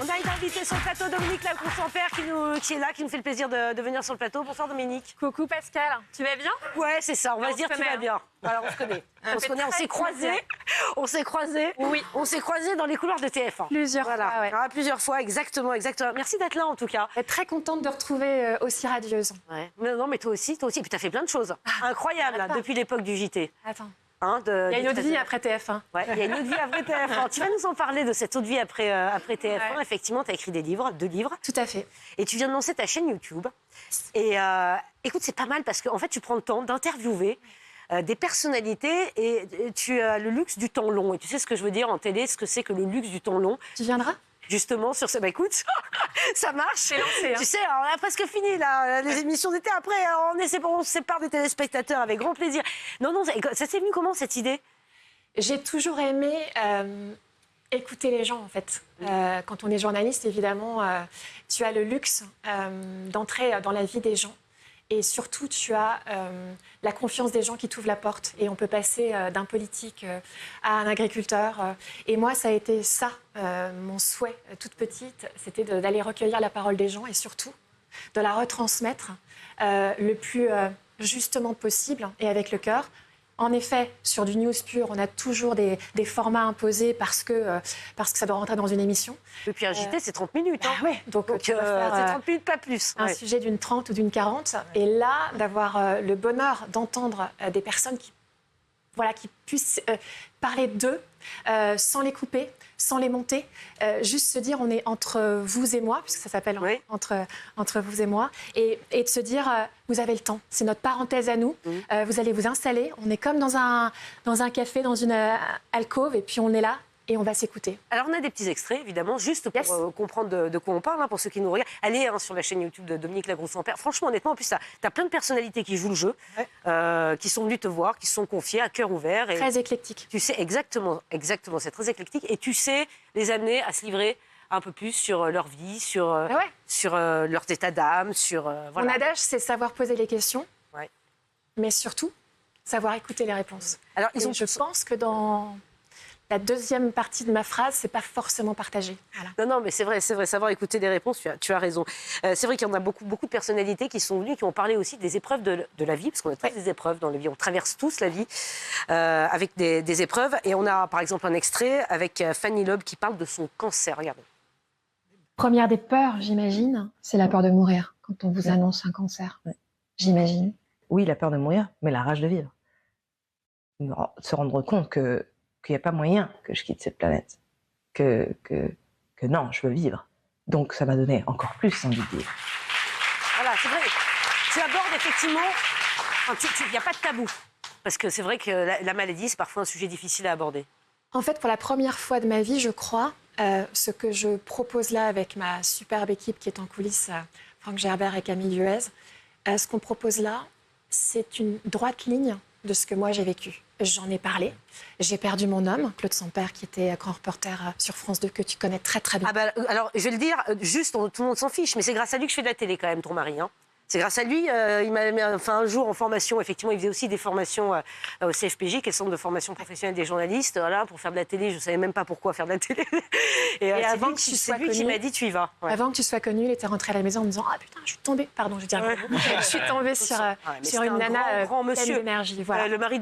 On a une invitée sur le plateau, Dominique Lagros-Sans-Père, qui est là, qui nous fait le plaisir de venir sur le plateau. Bonsoir Dominique. Coucou Pascal, tu vas bien? Ouais, c'est ça, on va se dire tu vas bien. Voilà, on se connaît. On s'est croisés. On s'est croisés. Oui. On s'est croisés dans les couloirs de TF1. Plusieurs fois, ouais. Ah, plusieurs fois, exactement. Merci d'être là en tout cas. Très contente de retrouver aussi radieuse. Ouais. Non, mais toi aussi. Et puis tu as fait plein de choses. Incroyables, depuis l'époque du JT. Attends. Hein, il y a une autre vie après TF1. Ouais, il y a une autre vie après TF1. Tu vas nous en parler de cette autre vie après TF1. Ouais. Effectivement, tu as écrit 2 livres. Tout à fait. Et tu viens de lancer ta chaîne YouTube. Et écoute, c'est pas mal parce qu'en fait, tu prends le temps d'interviewer des personnalités et tu as le luxe du temps long. Et tu sais ce que je veux dire en télé, ce que c'est que le luxe du temps long. Tu viendras ? Justement, sur ce... Bah écoute, ça marche. C'est lancé. Hein. Tu sais, on a presque fini, là, les émissions d'été. Après, on se sépare des téléspectateurs avec grand plaisir. Non, ça s'est venu comment, cette idée ? J'ai toujours aimé écouter les gens, en fait. Quand on est journaliste, évidemment, tu as le luxe d'entrer dans la vie des gens. Et surtout, tu as la confiance des gens qui t'ouvrent la porte. Et on peut passer d'un politique à un agriculteur. Et moi, ça a été ça, mon souhait, toute petite. C'était d'aller recueillir la parole des gens et surtout de la retransmettre le plus justement possible et avec le cœur. En effet, sur du news pur, on a toujours des formats imposés parce que ça doit rentrer dans une émission. Et puis un JT, c'est 30 minutes. Hein. Oui, donc c'est 30 minutes, pas plus. Un sujet d'une 30 ou d'une 40. Et là, d'avoir le bonheur d'entendre des personnes qui puissent parler d'eux sans les couper, sans les monter, juste se dire on est entre vous et moi, puisque ça s'appelle entre vous et moi, et de se dire vous avez le temps, c'est notre parenthèse à nous, vous allez vous installer, on est comme dans un café, dans une alcôve, et puis on est là. Et on va s'écouter. Alors, on a des petits extraits, évidemment, juste pour comprendre de quoi on parle, hein, pour ceux qui nous regardent. Allez sur la chaîne YouTube de Dominique Lagros-Sans-Père. Franchement, honnêtement, en plus, tu as plein de personnalités qui jouent le jeu, qui sont venues te voir, qui se sont confiées à cœur ouvert. Et très éclectique. Tu sais, exactement, c'est très éclectique. Et tu sais les amener à se livrer un peu plus sur leur vie, sur leurs états d'âme, voilà. Mon adage, c'est savoir poser les questions, mais surtout, savoir écouter les réponses. Alors, je pense que dans... La deuxième partie de ma phrase, c'est pas forcément partagé. Voilà. Non, mais c'est vrai, savoir écouter des réponses, tu as raison. C'est vrai qu'il y en a beaucoup de personnalités qui sont venues, qui ont parlé aussi des épreuves de la vie, parce qu'on a tous des épreuves dans la vie, on traverse tous la vie avec des épreuves. Et on a par exemple un extrait avec Fanny Loeb qui parle de son cancer. Regardez. Première des peurs, j'imagine, c'est la peur de mourir quand on vous annonce un cancer. J'imagine. Oui, la peur de mourir, mais la rage de vivre. Se rendre compte qu'il n'y a pas moyen que je quitte cette planète, que non, je veux vivre. Donc ça m'a donné encore plus envie de vivre. Voilà, c'est vrai. Tu abordes effectivement... Il n'y a pas de tabou, parce que c'est vrai que la maladie, c'est parfois un sujet difficile à aborder. En fait, pour la première fois de ma vie, je crois, ce que je propose là avec ma superbe équipe qui est en coulisses, Franck Gerbert et Camille Huez, ce qu'on propose là, c'est une droite ligne de ce que moi j'ai vécu. J'en ai parlé. J'ai perdu mon homme, Claude Sans-Père, qui était grand reporter sur France 2, que tu connais très très bien. Alors, je vais le dire, juste, tout le monde s'en fiche, mais c'est grâce à lui que je fais de la télé quand même, ton mari. Hein. C'est grâce à lui, il m'a mis un jour en formation, effectivement, il faisait aussi des formations au CFPJ, qui est le centre de formation professionnelle des journalistes, voilà, pour faire de la télé. Je ne savais même pas pourquoi faire de la télé. Et avant que tu sois connu, qui m'a dit tu y vas. Ouais. Avant que tu sois connu, il était rentré à la maison en me disant ah putain, je suis tombée. Pardon, je veux dire, je suis tombée sur une nana grand pleine monsieur d'énergie. Voilà. Le mari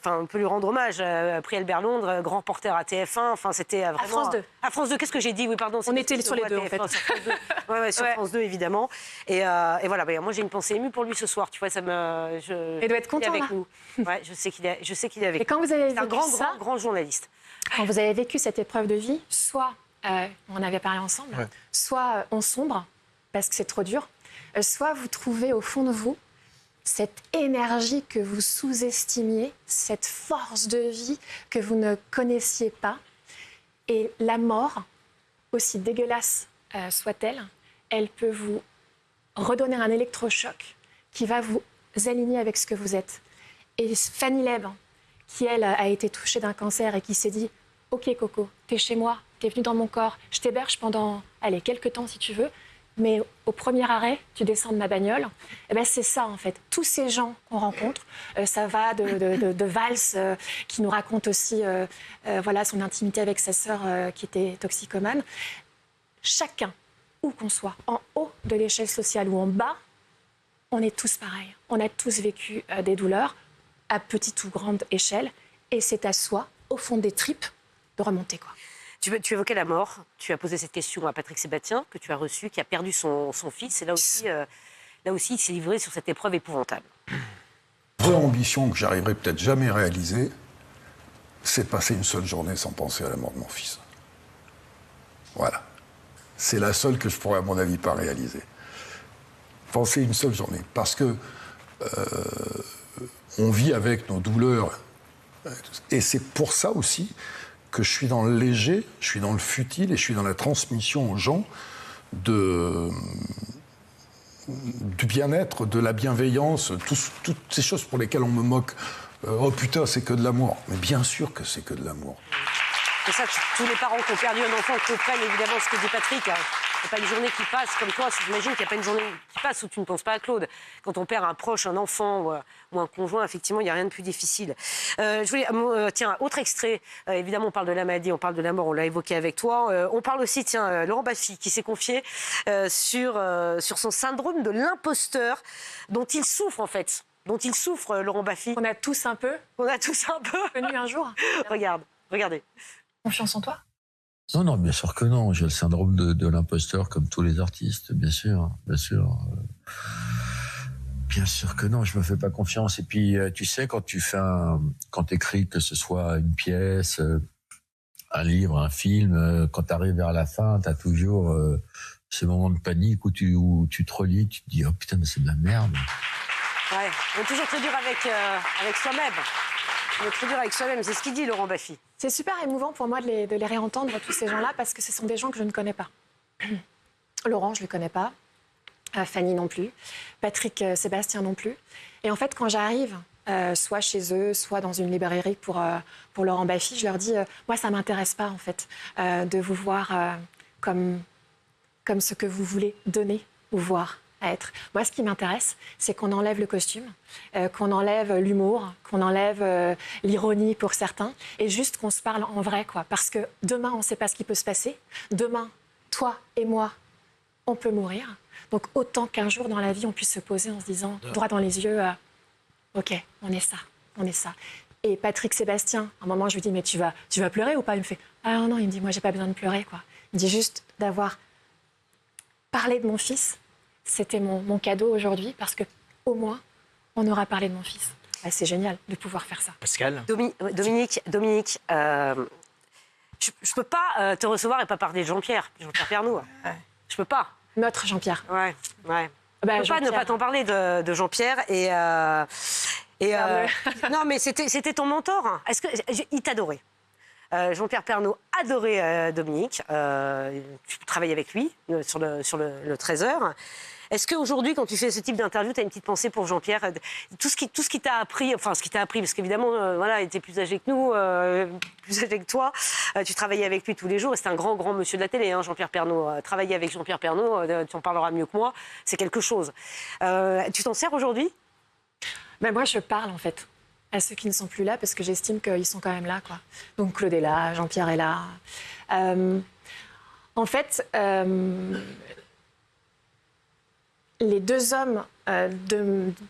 on peut lui rendre hommage, Prix Albert Londres, grand reporter à TF1. Enfin, c'était vraiment. À France 2. À France 2, qu'est-ce que j'ai dit ? Oui, pardon. On était sur les deux, en fait. Sur France 2, évidemment. Et voilà, moi j'ai une pensée émue pour lui ce soir. Tu vois, ça me. Il doit être content, il est avec là. nous. Ouais, je sais qu'il est avec nous. Et quand vous avez C'est un vécu grand journaliste. Quand vous avez vécu cette épreuve de vie, soit on avait parlé ensemble, soit on sombre parce que c'est trop dur, soit vous trouvez au fond de vous cette énergie que vous sous-estimiez, cette force de vie que vous ne connaissiez pas. Et la mort, aussi dégueulasse soit-elle, elle peut vous redonner un électrochoc qui va vous aligner avec ce que vous êtes. Et Fanny Loeb, qui elle a été touchée d'un cancer et qui s'est dit « Ok Coco, t'es chez moi, t'es venue dans mon corps, je t'héberge pendant quelques temps si tu veux, mais au premier arrêt, tu descends de ma bagnole. » Eh ben, c'est ça en fait. Tous ces gens qu'on rencontre, ça va de Valls qui nous raconte aussi son intimité avec sa sœur qui était toxicomane. chacun, où qu'on soit, en haut de l'échelle sociale ou en bas, on est tous pareils. On a tous vécu des douleurs à petite ou grande échelle. Et c'est à soi, au fond des tripes, de remonter, quoi. Tu évoquais la mort. Tu as posé cette question à Patrick Sébastien, que tu as reçu, qui a perdu son fils. Et là aussi, il s'est livré sur cette épreuve épouvantable. La vraie ambition que j'arriverai peut-être jamais à réaliser, c'est de passer une seule journée sans penser à la mort de mon fils. Voilà. C'est la seule que je pourrais, à mon avis, pas réaliser. Penser une seule journée. Parce que on vit avec nos douleurs. Et c'est pour ça aussi que je suis dans le léger, je suis dans le futile et je suis dans la transmission aux gens du bien-être, de la bienveillance, toutes ces choses pour lesquelles on me moque. Oh putain, c'est que de l'amour. Mais bien sûr que c'est que de l'amour. Et ça, tous les parents qui ont perdu un enfant comprennent évidemment ce que dit Patrick. Il n'y a pas une journée qui passe comme toi. J'imagine qu'il n'y a pas une journée qui passe où tu ne penses pas à Claude. Quand on perd un proche, un enfant ou un conjoint, effectivement, il n'y a rien de plus difficile. Tiens, autre extrait. Évidemment, on parle de la maladie, on parle de la mort, on l'a évoqué avec toi. On parle aussi, Laurent Baffy, qui s'est confié sur son syndrome de l'imposteur, dont il souffre, en fait. Laurent Baffy. On a tous un peu. Venu un jour. Regardez. Confiance en toi? Non, bien sûr que non. J'ai le syndrome de l'imposteur comme tous les artistes, bien sûr. Bien sûr que non, je me fais pas confiance. Et puis, tu sais, quand t'écris, que ce soit une pièce, un livre, un film, quand t'arrives vers la fin, t'as toujours ces moments de panique où tu te relis, tu te dis, oh putain, mais c'est de la merde. Ouais, on est toujours très dur avec soi-même. On est très dur avec soi-même, c'est ce qu'il dit, Laurent Baffy. C'est super émouvant pour moi de les réentendre, tous ces gens-là, parce que ce sont des gens que je ne connais pas. Laurent, je ne le connais pas. Fanny non plus. Patrick Sébastien non plus. Et en fait, quand j'arrive, soit chez eux, soit dans une librairie pour Laurent Baffy, je leur dis, moi, ça ne m'intéresse pas, en fait, de vous voir comme ce que vous voulez donner ou voir. À être. Moi, ce qui m'intéresse, c'est qu'on enlève le costume, qu'on enlève l'humour, qu'on enlève l'ironie pour certains, et juste qu'on se parle en vrai, quoi. Parce que demain, on ne sait pas ce qui peut se passer. Demain, toi et moi, on peut mourir. Donc, autant qu'un jour dans la vie, on puisse se poser en se disant, droit dans les yeux, OK, on est ça. Et Patrick Sébastien, à un moment, je lui dis, mais tu vas pleurer ou pas? Il me fait, ah non, il me dit, moi, j'ai pas besoin de pleurer, quoi. Il me dit juste d'avoir parlé de mon fils. C'était mon cadeau aujourd'hui parce qu'au moins, on aura parlé de mon fils. C'est génial de pouvoir faire ça. Pascal. Dominique, je ne peux pas te recevoir et pas parler de Jean-Pierre Pernaut. Ouais. Je peux pas. Notre Jean-Pierre. Ouais. Bah, je peux pas ne pas t'en parler de Jean-Pierre non, mais c'était ton mentor. Il t'adorait. Jean-Pierre Pernaut adorait Dominique. Tu travailles avec lui sur le 13h. Est-ce qu'aujourd'hui, quand tu fais ce type d'interview, tu as une petite pensée pour Jean-Pierre? Tout ce qui t'a appris, parce qu'évidemment, il était plus âgé que nous, plus âgé que toi. Tu travaillais avec lui tous les jours et c'est un grand monsieur de la télé, Jean-Pierre Pernaut. Travailler avec Jean-Pierre Pernaut, tu en parleras mieux que moi, c'est quelque chose. Tu t'en sers aujourd'hui? Moi, je parle, en fait, à ceux qui ne sont plus là parce que j'estime qu'ils sont quand même là, quoi. Donc Claude est là, Jean-Pierre est là. En fait, les deux hommes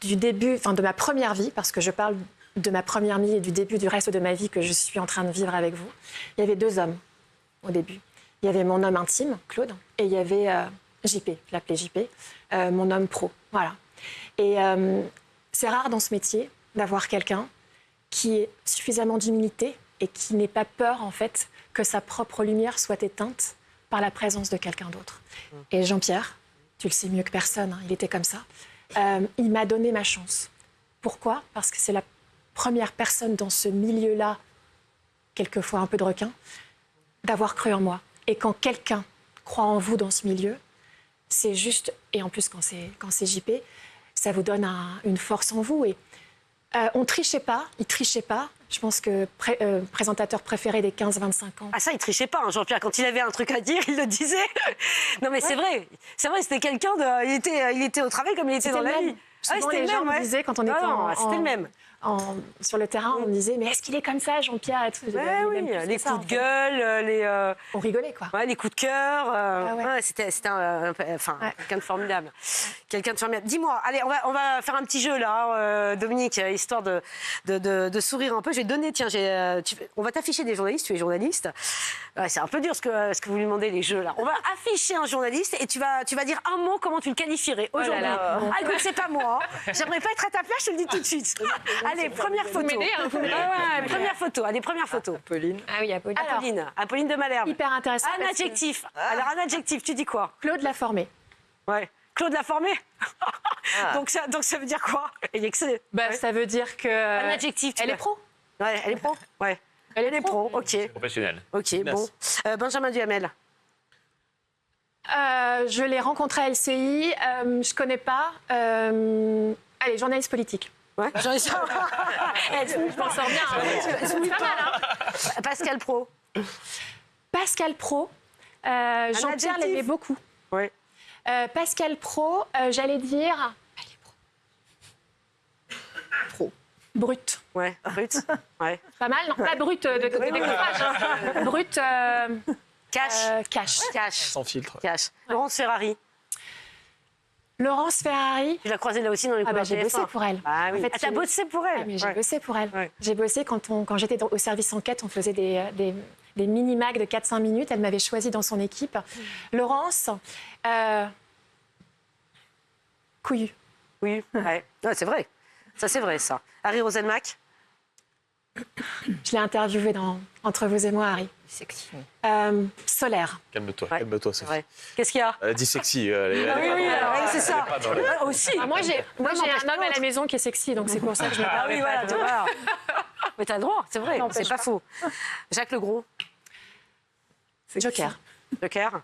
du début, de ma première vie, parce que je parle de ma première vie et du début du reste de ma vie que je suis en train de vivre avec vous, il y avait deux hommes au début. Il y avait mon homme intime, Claude, et il y avait JP, je l'appelais JP, mon homme pro. Voilà. Et c'est rare dans ce métier d'avoir quelqu'un qui ait suffisamment d'humilité et qui n'ait pas peur, en fait, que sa propre lumière soit éteinte par la présence de quelqu'un d'autre. Et Jean-Pierre, tu le sais mieux que personne, il était comme ça. Il m'a donné ma chance. Pourquoi? Parce que c'est la première personne dans ce milieu-là, quelquefois un peu de requin, d'avoir cru en moi. Et quand quelqu'un croit en vous dans ce milieu, c'est juste, et en plus quand c'est JP, ça vous donne une force en vous. Et on trichait pas, il trichait pas. Je pense que présentateur préféré des 15-25 ans. Ah ça, il trichait pas, Jean-Pierre. Quand il avait un truc à dire, il le disait. Non mais ouais. C'est vrai, c'était quelqu'un de... Il était au travail comme il était dans la vie. Souvent, les gens me disaient quand on était c'était le même. sur le terrain, on me disait mais est-ce qu'il est comme ça, Jean-Pierre et tout. Ouais, oui, les coups de gueule, on rigolait quoi. les coups de cœur. ouais. C'était quelqu'un de formidable. Quelqu'un de formidable. Dis-moi, allez, on va faire un petit jeu là, Dominique, histoire de sourire un peu. Je vais te donner, tiens, on va t'afficher des journalistes. Tu es journaliste. Ouais, c'est un peu dur ce que vous lui demandez les jeux là. On va afficher un journaliste et tu vas dire un mot, comment tu le qualifierais aujourd'hui. Ah écoute, c'est pas moi. J'aimerais pas être à ta place, je te le dis tout de suite. Allez, première photo. Première photo. Allez, première photo. Apolline. Ah oui, Apolline. Apolline de Malherbe. Hyper intéressant. Un adjectif. Alors, un adjectif, tu dis quoi? Claude Laformé. Ouais. Claude Laformé. Donc ça veut dire quoi? Ça veut dire que. Un adjectif. Elle est pro. Ouais, elle est pro. Ouais. Elle est pro. Ok. Professionnel. Ok, bon. Benjamin Duhamel. Je l'ai rencontré à LCI. Je connais pas. Allez, journaliste politique. Ouais. Je m'en sors bien. C'est pas mal, hein. Pascal Pro. Pascal Pro. Jean-Pierre l'aimait beaucoup. Ouais. Pascal Pro, j'allais dire. Elle est pro. Brut. Ouais, brut. Ouais. Pas mal, non? Pas brut de découpage. Hein. Brut. Cash. Sans filtre. Cash. Laurence Ferrari. Laurence Ferrari. Tu l'as croisée là aussi dans les couloirs j'ai bossé pour elle. Ah oui. En fait, t'as bossé pour elle. Mais j'ai bossé pour elle. Ouais. J'ai bossé quand j'étais au service enquête, on faisait des mini-mags de 4-5 minutes. Elle m'avait choisie dans son équipe. Laurence, couillue. Oui, ouais. Non, c'est vrai. Ça, c'est vrai, ça. Harry Roselmack. Je l'ai interviewée dans Entre vous et moi, Harry. Sexy. Solaire. Calme-toi, Ouais. calme-toi, C'est Sophie. vrai. Qu'est-ce qu'il y a? Elle a dit sexy. Oui, c'est ça. Aussi. Moi, j'ai un homme à la maison qui est sexy, donc c'est pour ça que je me Ah permets. oui, voilà, tu vois. Mais t'as le droit, c'est vrai, c'est pas faux. Jacques Legros. Joker. Joker.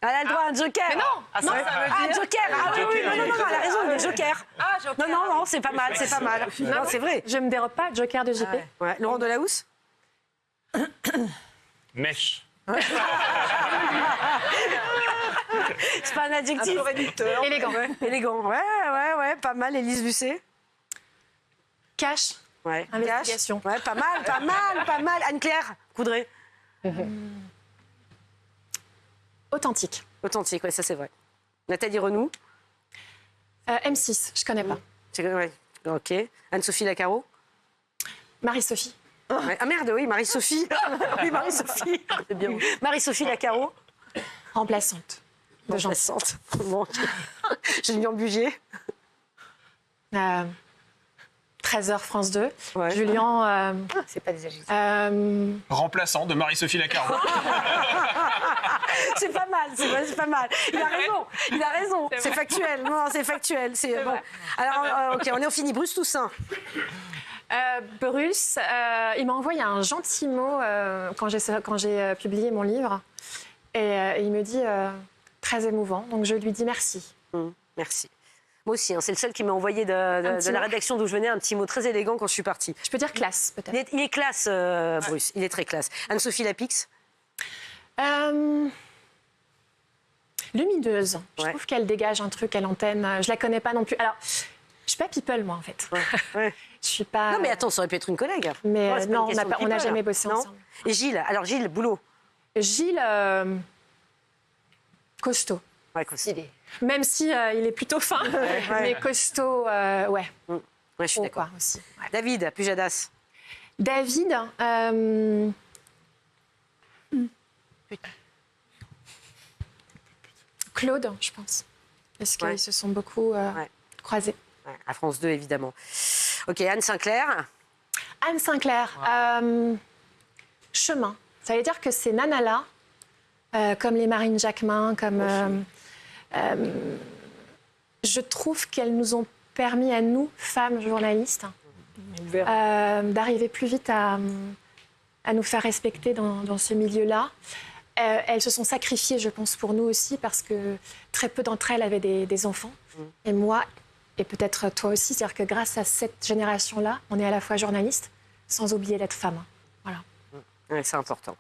Elle a le droit à un joker. Mais non, ça veut dire... Joker. Ah oui, non, elle a raison, le joker. Ah, Joker. Non, c'est pas mal, c'est pas mal. Non, c'est vrai. Je me dérobe pas, Joker de JP. Ouais. Laurent Delahousse. Mèche. C'est pas un adjectif. Élégant. Élégant. Ouais, pas mal. Élise Lucet. Cash. Ouais. Investigation. Cash. Ouais, pas mal. Anne-Claire Coudray. Authentique. Authentique, ouais, ça c'est vrai. Nathalie Renou. M6, je connais pas. Ouais. Ok. Anne-Sophie Lacaro. Marie-Sophie. Ouais. Ah merde, oui, Marie-Sophie. Oui, Marie-Sophie. C'est bien. Marie-Sophie Lacaro. Remplaçante. De Jean. Remplaçante. Bon, ok. Julien Bugier. 13h France 2. Ouais. Julien. C'est pas des adjectifs. Remplaçant de Marie-Sophie Lacaro. C'est pas mal, c'est pas mal. Il a raison. C'est factuel. Non, c'est factuel. C'est bon. Alors, ok, on est au fini. Bruce Toussaint. Bruce, il m'a envoyé un gentil mot quand j'ai publié mon livre. Et il me dit très émouvant. Donc je lui dis merci. Merci. Moi aussi, hein, c'est le seul qui m'a envoyé de la rédaction d'où je venais un petit mot très élégant quand je suis partie. Je peux dire classe, peut-être. Il est classe, Bruce. Il est très classe. Anne-Sophie Lapix. Lumineuse. Je trouve qu'elle dégage un truc à l'antenne. Je la connais pas non plus. Alors, je suis pas people, moi, en fait. Ouais. Je suis pas... Non, mais attends, ça aurait pu être une collègue. Mais c'est pas non, une question de on n'a people. jamais bossé Non. ensemble. Et Gilles. Alors, Gilles, boulot. Gilles, costaud. Ouais, costaud. Même si il est plutôt fin, mais costaud, ouais. Ouais, je suis Bon, d'accord. quoi, aussi. Ouais. David Pujadas. David, Claude, je pense. Parce qu'ils se sont beaucoup croisés. Ouais, à France 2, évidemment. Ok, Anne Sinclair. Anne Sinclair, chemin. Ça veut dire que ces nanas-là, comme les Marine Jacquemin, comme... je trouve qu'elles nous ont permis à nous, femmes journalistes, d'arriver plus vite à nous faire respecter dans ce milieu-là. Elles se sont sacrifiées, je pense, pour nous aussi, parce que très peu d'entre elles avaient des enfants. Et moi, et peut-être toi aussi, c'est-à-dire que grâce à cette génération-là, on est à la fois journaliste, sans oublier d'être femme. Voilà. Ouais, c'est important.